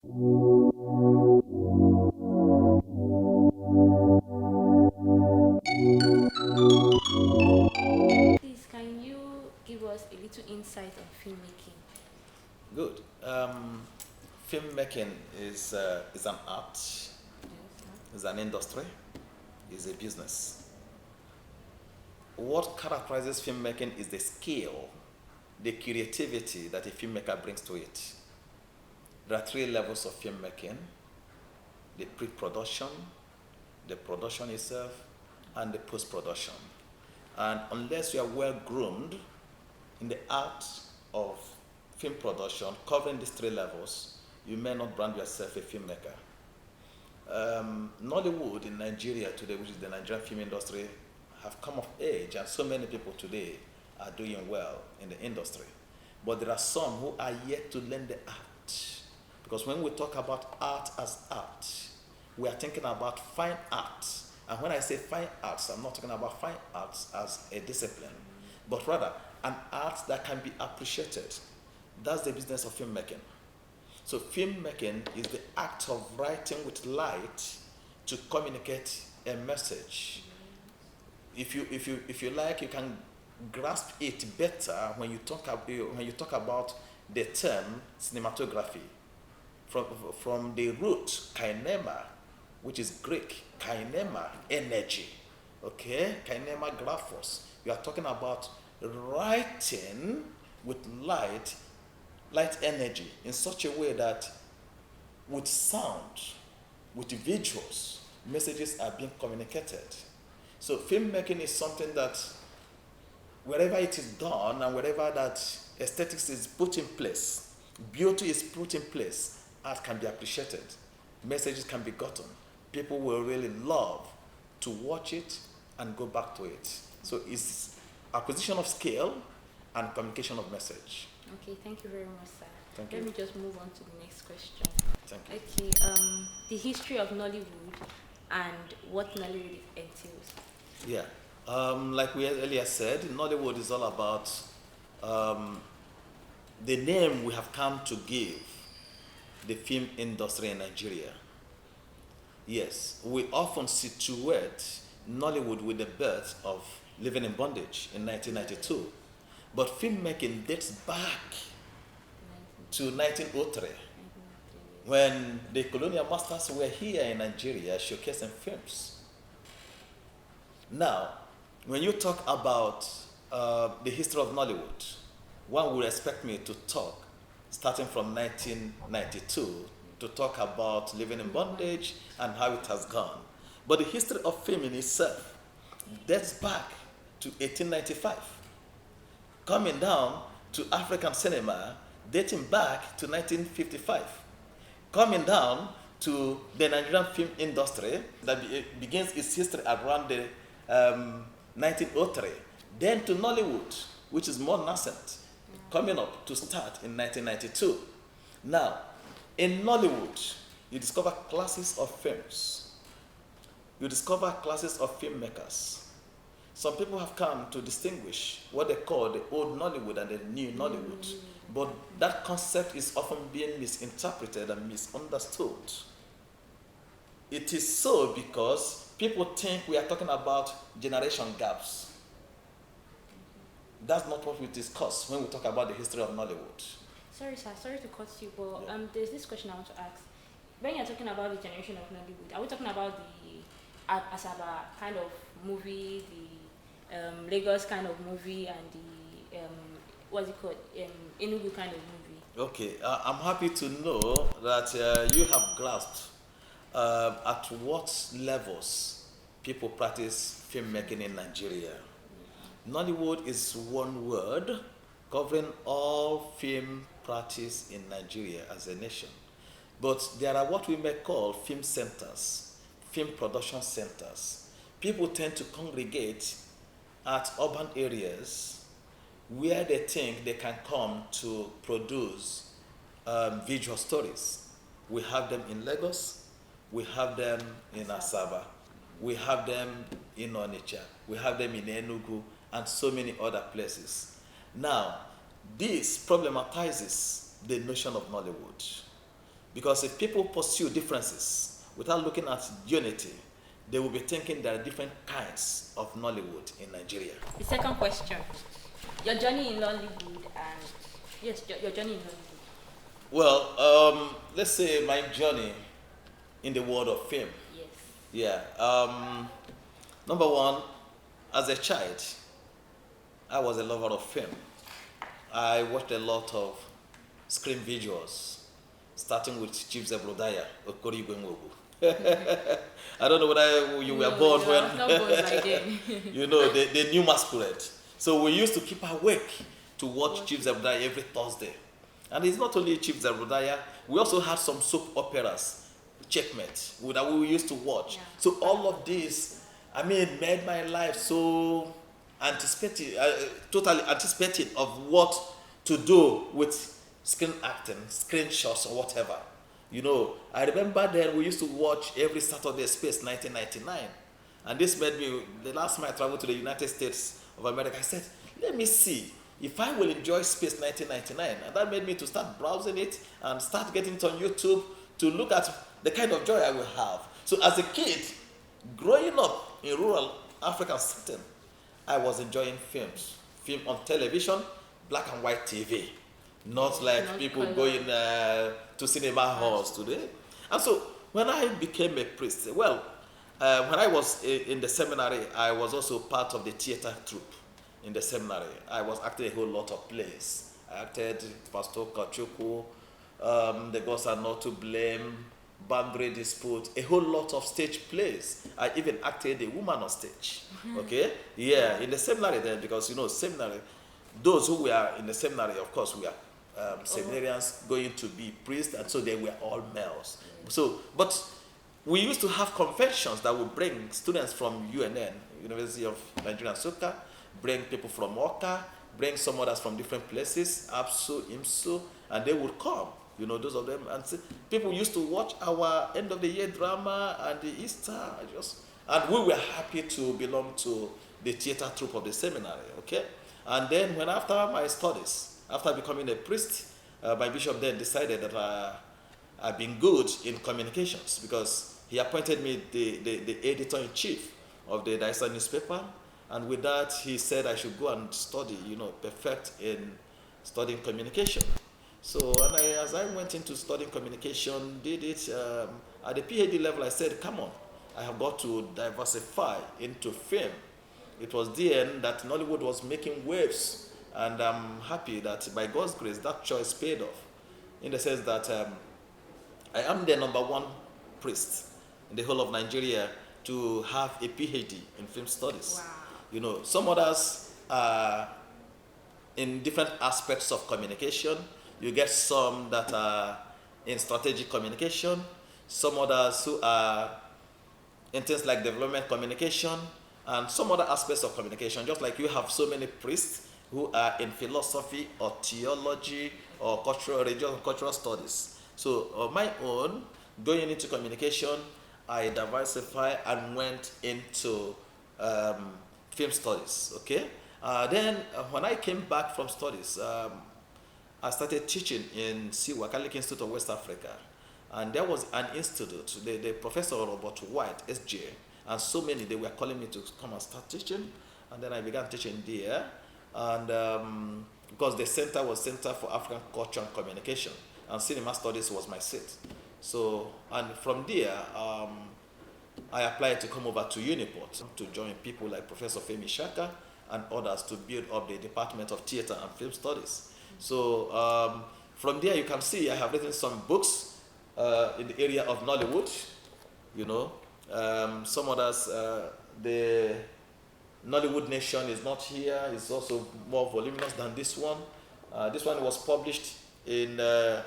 Please, can you give us a little insight on filmmaking? Good. Filmmaking is an art, Yes, is an industry, is a business. What characterizes filmmaking is the skill, the creativity that a filmmaker brings to it. There are three levels of filmmaking: the pre-production, the production itself, and the post-production. And unless you are well groomed in the art of film production, covering these three levels, you may not brand yourself a filmmaker. Nollywood in Nigeria today, which is the Nigerian film industry, have come of age, and so many people today are doing well in the industry. But there are some who are yet to learn the art. Because when we talk about art as art, we are thinking about fine art. And when I say fine arts, I'm not talking about fine arts as a discipline, but rather an art that can be appreciated. That's the business of filmmaking. So filmmaking is the act of writing with light to communicate a message. If you like, you can grasp it better when you talk about the term cinematography, from the root kinema, which is Greek, kinema, energy. Okay, kinema graphos. You are talking about writing with light energy in such a way that with sound, with visuals, messages are being communicated. So filmmaking is something that wherever it is done and wherever that aesthetics is put in place, beauty is put in place, art can be appreciated, messages can be gotten. People will really love to watch it and go back to it. So it's acquisition of skill and communication of message. Okay, thank you very much, sir. Thank Let you. me just move on to the next question. Thank you. Okay, the history of Nollywood and what Nollywood entails. Yeah. Like we earlier said, Nollywood is all about the name we have come to give the film industry in Nigeria. Yes, we often situate Nollywood with the birth of Living in Bondage in 1992. But filmmaking dates back to 1903 when the colonial masters were here in Nigeria showcasing films. Now, when you talk about the history of Nollywood, one would expect me to talk starting from 1992 to talk about Living in Bondage and how it has gone. But the history of film in itself dates back to 1895, coming down to African cinema dating back to 1955, coming down to the Nigerian film industry that begins its history around the 1903, then to Nollywood, which is more nascent, coming up to start in 1992. Now, in Nollywood, you discover classes of films. You discover classes of filmmakers. Some people have come to distinguish what they call the old Nollywood and the new Nollywood. But that concept is often being misinterpreted and misunderstood. It is so because people think we are talking about generation gaps. That's not what we discuss when we talk about the history of Nollywood. Sorry, sir, sorry to cut you, but Yeah. there's this question I want to ask. When you're talking about the generation of Nollywood, are we talking about the Asaba kind of movie, the Lagos kind of movie, and the what's it called, Enugu kind of movie? Okay, I'm happy to know that you have grasped at what levels people practice filmmaking in Nigeria. Nollywood is one word covering all film practice in Nigeria as a nation. But there are what we may call film centers, film production centers. People tend to congregate at urban areas where they think they can come to produce visual stories. We have them in Lagos, we have them in Asaba, we have them in Onitsha, we have them in Enugu, and so many other places. Now, this problematizes the notion of Nollywood. Because if people pursue differences without looking at unity, they will be thinking there are different kinds of Nollywood in Nigeria. The second question, your journey in Nollywood and yes, your journey in Nollywood. Well, let's say my journey in the world of film. Yes. Yeah. Number one, as a child, I was a lover of film. I watched a lot of screen visuals, starting with Chief Zebrodaya, Okori Gwenwogu. I don't know whether you were born when, I was not born by then. you know, the new masquerade. So we used to keep awake to watch Chief Zebrodaya every Thursday. And it's not only Chief Zebrodaya, we also had some soap operas, Checkmate, that we used to watch. Yeah. So all of this, I mean, made my life so totally anticipating of what to do with screen acting, screen shots or whatever. You know, I remember then we used to watch every Saturday Space 1999. And this made me, the last time I traveled to the United States of America, I said, let me see if I will enjoy Space 1999. And that made me to start browsing it and start getting it on YouTube to look at the kind of joy I will have. So as a kid, growing up in rural African setting, I was enjoying films. Film on television, black and white TV. Not like people going to cinema halls today. And so when I became a priest, well, when I was in the seminary, I was also part of the theater troupe in the seminary. I was acting a whole lot of plays. I acted Pastor Kachuku, The Gods Are Not to Blame, Boundary Dispute, a whole lot of stage plays. I even acted a woman on stage. Okay? Yeah, in the seminary then, because you know, seminary, those who were in the seminary, of course, we are seminarians going to be priests, and so they were all males. So, but we used to have conventions that would bring students from UNN, University of Nigeria, Nsukka, bring people from Oka, bring some others from different places, APSU, IMSU, and they would come. You know, those of them, and people used to watch our end of the year drama and the Easter, and we were happy to belong to the theater troupe of the seminary, okay? And then when after my studies, after becoming a priest, my bishop then decided that I've been good in communications because he appointed me the editor-in-chief of the diocese newspaper, and with that he said I should go and study, you know, perfect in studying communication. So as I went into studying communication, did it at the PhD level, I said, come on, I have got to diversify into film. It was then that Nollywood was making waves, and I'm happy that by God's grace, that choice paid off, in the sense that I am the #1 priest in the whole of Nigeria to have a PhD in film studies. Wow. You know, some others are in different aspects of communication. You get some that are in strategic communication, some others who are in things like development communication, and some other aspects of communication, just like you have so many priests who are in philosophy or theology or cultural, religious and cultural studies. So on my own, going into communication, I diversified and went into film studies, okay? Then when I came back from studies, I started teaching in Siwa, Catholic Institute of West Africa. And there was an institute, the Professor Robert White, SJ, and so many, they were calling me to come and start teaching. And then I began teaching there. And because the center was Center for African Culture and Communication, and Cinema Studies was my seat. So, and from there, I applied to come over to Uniport to join people like Professor Femi Shaka and others to build up the Department of Theatre and Film Studies. So from there you can see I have written some books in the area of Nollywood, you know. Some others, the Nollywood Nation is not here, it's also more voluminous than this one. This one was published in the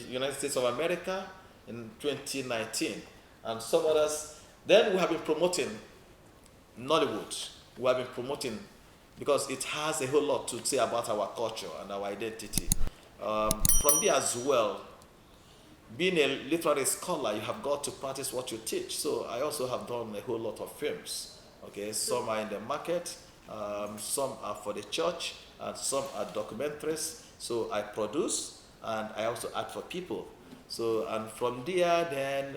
United States of America in 2019. And some others, then we have been promoting Nollywood. We have been promoting because it has a whole lot to say about our culture and our identity. From there as well, being a literary scholar, you have got to practice what you teach. So I also have done a whole lot of films. Okay, some are in the market, some are for the church, and some are documentaries. So I produce and I also act for people. So, and from there, then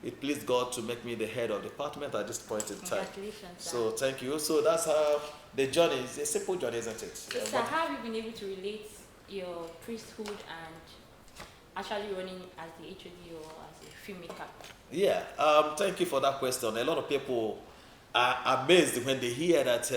it pleased God to make me the head of the department at this point in time. Congratulations, sir. So, thank you. So, that's how the journey is. A simple journey, isn't it? So, sir, how have you been able to relate your priesthood and actually running as the HOD or as a filmmaker? Yeah, thank you for that question. A lot of people are amazed when they hear that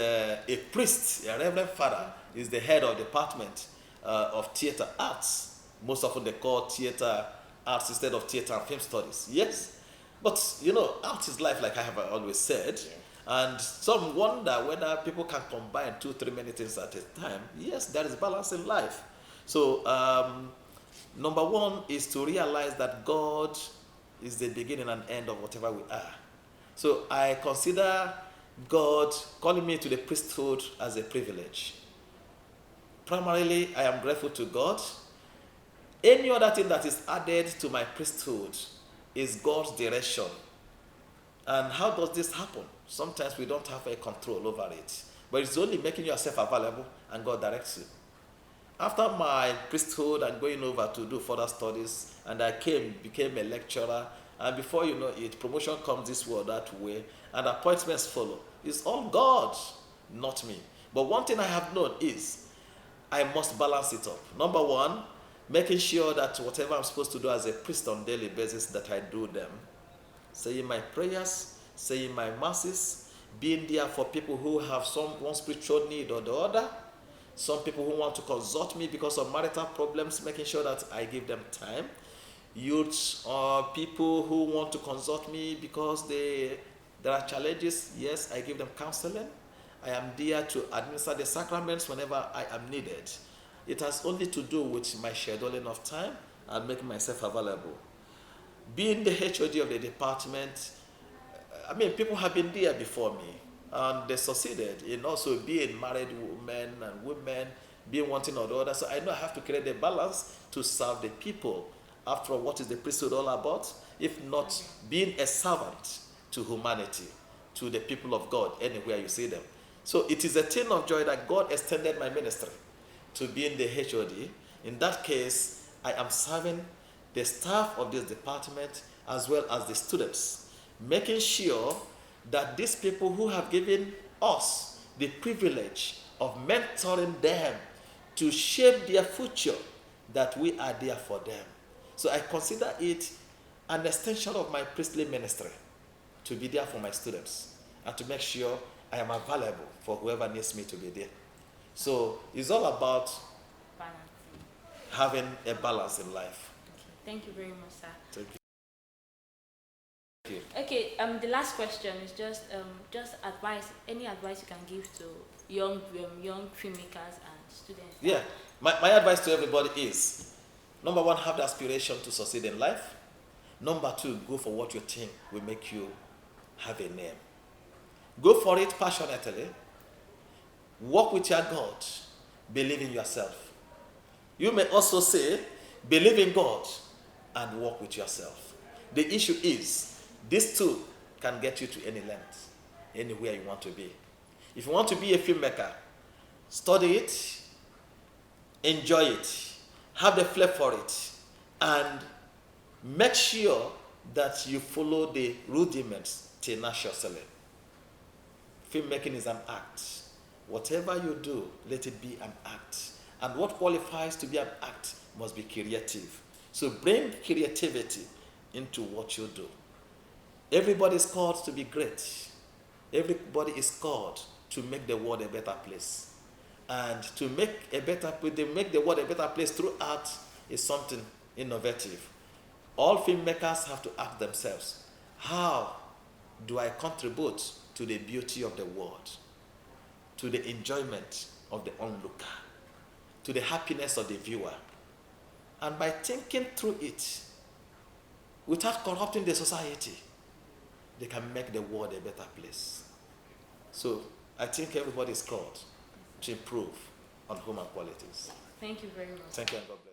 a priest, a Rev.Fr, is the head of the department of theater arts. Most often they call theater arts instead of theater and film studies. Yes, but you know, art is life, like I have always said. Yeah. And some wonder whether people can combine 2-3 many things at a time. Yes, there is balance in life. So, number one is to realize that God is the beginning and end of whatever we are. So I consider God calling me to the priesthood as a privilege. Primarily, I am grateful to God. Any other thing that is added to my priesthood is God's direction. And how does this happen? Sometimes we don't have a control over it. But it's only making yourself available and God directs you. After my priesthood and going over to do further studies, and I became a lecturer, and before you know it, promotion comes this way or that way, and appointments follow. It's all God, not me. But one thing I have known is I must balance it up. Number one, making sure that whatever I'm supposed to do as a priest on a daily basis, that I do them. Saying my prayers, saying my masses, being there for people who have one spiritual need or the other. Some people who want to consult me because of marital problems, making sure that I give them time. Youths or people who want to consult me because there are challenges, yes, I give them counseling. I am there to administer the sacraments whenever I am needed. It has only to do with my scheduling of time and making myself available. Being the HOD of the department, I mean, people have been there before me, and they succeeded in also being married men and women, being one thing or the other. So I know I have to create a balance to serve the people. After all, what is the priesthood all about? If not being a servant to humanity, to the people of God, anywhere you see them. So it is a thing of joy that God extended my ministry to being the HOD. In that case, I am serving the staff of this department as well as the students, making sure that these people who have given us the privilege of mentoring them to shape their future, that we are there for them. So I consider it an extension of my priestly ministry to be there for my students and to make sure I am available for whoever needs me to be there. So it's all about having a balance in life. Okay. Thank you very much, sir. Thank you. Okay, the last question is just advice. Any advice you can give to young filmmakers and students? Yeah, my advice to everybody is, number one, have the aspiration to succeed in life. Number two, go for what you think will make you have a name. Go for it passionately. Work with your God. Believe in yourself. You may also say, believe in God and work with yourself. The issue is, these two can get you to any length, anywhere you want to be. If you want to be a filmmaker, study it, enjoy it, have the flair for it, and make sure that you follow the rudiments tenaciously. Filmmaking is an act. Whatever you do, let it be an act. And what qualifies to be an act must be creative. So bring creativity into what you do. Everybody is called to be great. Everybody is called to make the world a better place. And to make the world a better place through art is something innovative. All filmmakers have to ask themselves, how do I contribute to the beauty of the world, to the enjoyment of the onlooker, to the happiness of the viewer? And by thinking through it, without corrupting the society, they can make the world a better place. So I think everybody is called to improve on human qualities. Thank you very much. Thank you and God bless.